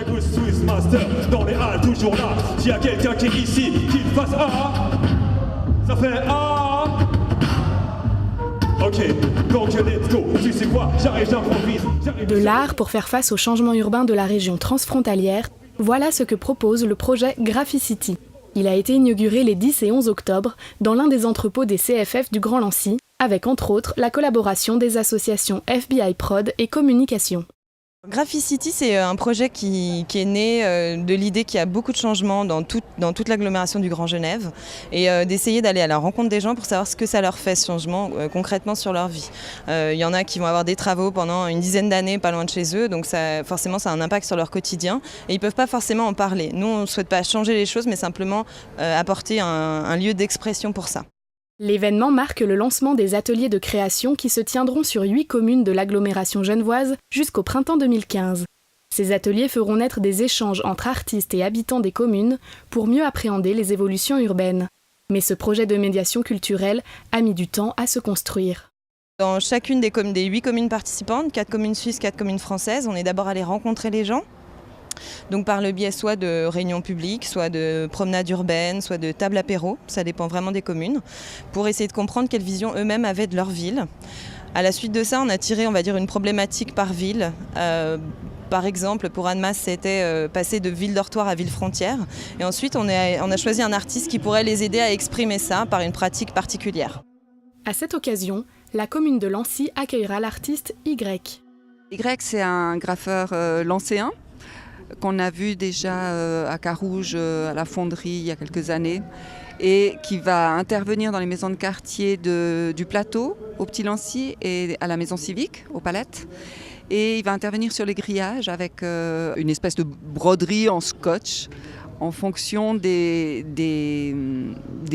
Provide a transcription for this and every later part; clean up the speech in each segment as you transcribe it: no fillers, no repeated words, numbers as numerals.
Écoute Swiss Master, dans les halles, toujours là. S'il y a quelqu'un qui est ici, qu'il fasse A. Ça fait A. Ok, donc let's go. Tu sais quoi, j'arrive, j'improvise. De l'art pour faire face au changement urbain de la région transfrontalière, voilà ce que propose le projet Graphicity. Il a été inauguré les 10 et 11 octobre dans l'un des entrepôts des CFF du Grand Lancy, avec entre autres la collaboration des associations FBI Prod et Communication. Graphicity, c'est un projet qui est né de l'idée qu'il y a beaucoup de changements dans toute l'agglomération du Grand Genève et d'essayer d'aller à la rencontre des gens pour savoir ce que ça leur fait, ce changement, concrètement sur leur vie. Il y en a qui vont avoir des travaux pendant une dizaine d'années pas loin de chez eux, donc forcément ça a un impact sur leur quotidien et ils ne peuvent pas forcément en parler. Nous, on ne souhaite pas changer les choses, mais simplement apporter un lieu d'expression pour ça. L'événement marque le lancement des ateliers de création qui se tiendront sur 8 communes de l'agglomération genevoise jusqu'au printemps 2015. Ces ateliers feront naître des échanges entre artistes et habitants des communes pour mieux appréhender les évolutions urbaines. Mais ce projet de médiation culturelle a mis du temps à se construire. Dans chacune des 8 communes participantes, 4 communes suisses, 4 communes françaises, on est d'abord allé rencontrer les gens. Donc par le biais soit de réunions publiques, soit de promenades urbaines, soit de tables apéro, ça dépend vraiment des communes, pour essayer de comprendre quelle vision eux-mêmes avaient de leur ville. À la suite de ça, on a tiré, on va dire, une problématique par ville. Par exemple, pour Annemasse, c'était passer de ville-dortoir à ville-frontière. Et ensuite, on a choisi un artiste qui pourrait les aider à exprimer ça par une pratique particulière. À cette occasion, la commune de Lancy accueillera l'artiste Y. Y, c'est un graffeur lancéen qu'on a vu déjà à Carouge, à la fonderie, il y a quelques années, et qui va intervenir dans les maisons de quartier du Plateau, au Petit Lancy, et à la maison civique, aux Palettes. Et il va intervenir sur les grillages avec une espèce de broderie en scotch, en fonction des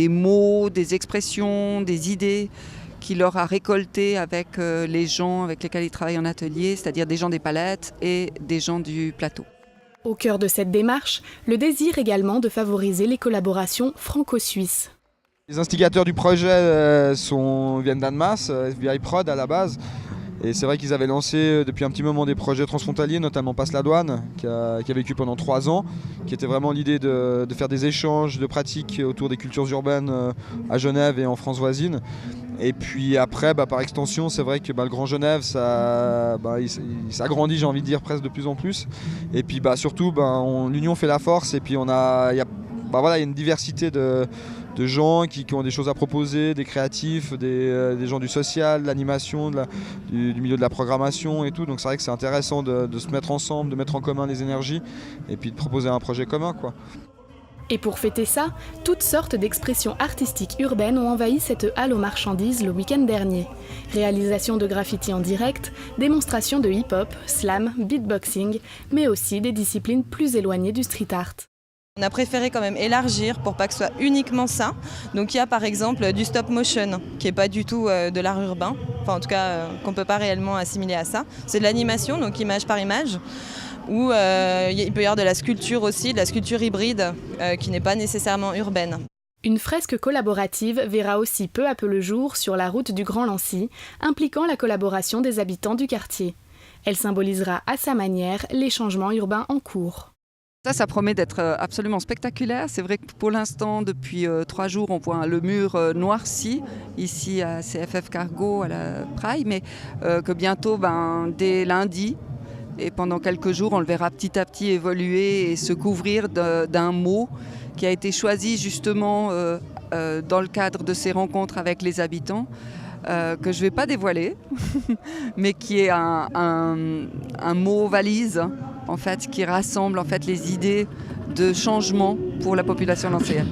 mots, des expressions, des idées qu'il aura récoltées avec les gens avec lesquels il travaille en atelier, c'est-à-dire des gens des Palettes et des gens du Plateau. Au cœur de cette démarche, le désir également de favoriser les collaborations franco-suisses. Les instigateurs du projet viennent d'Annemasse, FBI Prod à la base. Et c'est vrai qu'ils avaient lancé depuis un petit moment des projets transfrontaliers, notamment Passe la Douane, qui a vécu pendant 3 ans, qui était vraiment l'idée de faire des échanges de pratiques autour des cultures urbaines à Genève et en France voisine. Et puis après, par extension, c'est vrai que le Grand Genève, il s'agrandit, j'ai envie de dire, presque de plus en plus. Et puis surtout, l'union fait la force. Et puis il y a une diversité de gens qui ont des choses à proposer, des créatifs, des gens du social, de l'animation, du milieu de la programmation et tout. Donc c'est vrai que c'est intéressant de se mettre ensemble, de mettre en commun les énergies et puis de proposer un projet commun, quoi. Et pour fêter ça, toutes sortes d'expressions artistiques urbaines ont envahi cette halle aux marchandises le week-end dernier. Réalisation de graffitis en direct, démonstration de hip-hop, slam, beatboxing, mais aussi des disciplines plus éloignées du street art. On a préféré quand même élargir pour pas que ce soit uniquement ça. Donc il y a par exemple du stop motion qui n'est pas du tout de l'art urbain, enfin en tout cas qu'on ne peut pas réellement assimiler à ça. C'est de l'animation, donc image par image, ou il peut y avoir de la sculpture aussi, de la sculpture hybride qui n'est pas nécessairement urbaine. Une fresque collaborative verra aussi peu à peu le jour sur la route du Grand Lancy, impliquant la collaboration des habitants du quartier. Elle symbolisera à sa manière les changements urbains en cours. Ça promet d'être absolument spectaculaire. C'est vrai que pour l'instant, depuis 3 jours, on voit le mur noirci, ici à CFF Cargo, à la Praille, mais que bientôt, dès lundi, et pendant quelques jours, on le verra petit à petit évoluer et se couvrir d'un mot qui a été choisi justement dans le cadre de ces rencontres avec les habitants, que je ne vais pas dévoiler, mais qui est un mot valise, en fait, qui rassemble en fait, les idées de changement pour la population lancéenne.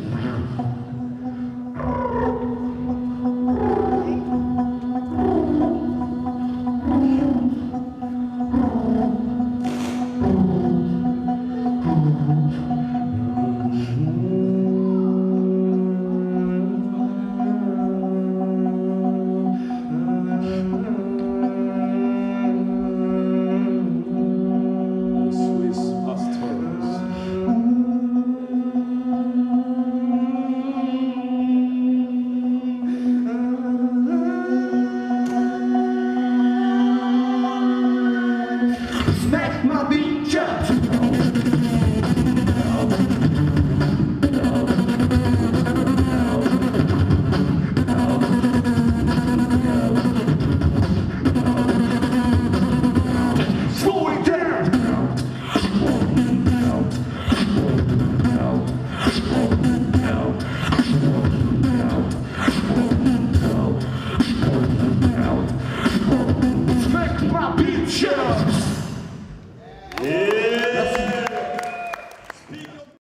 Michel.